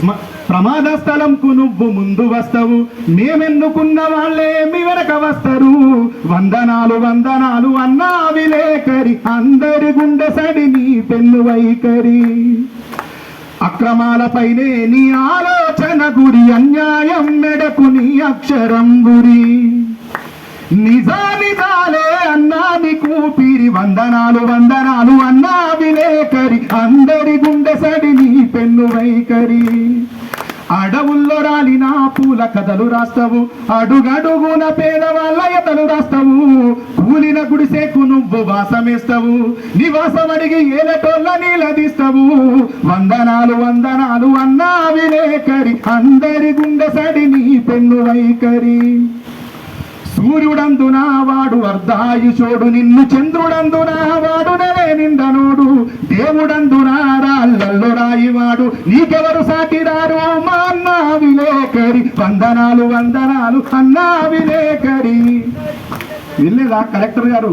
ప్రమాద స్థలంకు నువ్వు ముందు వస్తావు, మేమెన్నుకున్న వాళ్ళే మీ వెనక వస్తారు. వందనాలు వందనాలు అన్నా విలేకరి, అందరి గుండె సడి నీ పెన్ను వైఖరి. అక్రమాలపైనే నీ ఆలోచన గురి, అన్యాయం మెడకు నీ అక్షరం గురి. నిజానిజాలే అన్నా నీకు పీరి, వందనాలు వందనాలు అన్నా విలేకరి, అందరి గుండె సడి నీ పెన్ను వైఖరి. అడవుల్లో రాలిన పూల కథలు రాస్తావు, అడుగడుగున పేదవాళ్ళ ఎతలు రాస్తావు. కూలిన గుడిసేకు నువ్వు వాసమేస్తావు, నివాసం అడిగి ఏలటోళ్ళ నీలదీస్తావు. వందనాలు వందనాలు అన్నా విలేకరి, అందరి గుండె సడి నీ పెన్ను వైఖరి. సూర్యుడందున వాడు అర్ధాయుషోడు, నిన్ను చంద్రుడందున వాడు నెలే నిండనోడు. దేవుడందున రాళ్ళల్లో రాయివాడు, నీకెవరు సాటిరారు మా అన్నా విలేకరి. వందనాలు వందనాలు అన్నా విలేకరి. వెళ్ళేదా కలెక్టర్ గారు?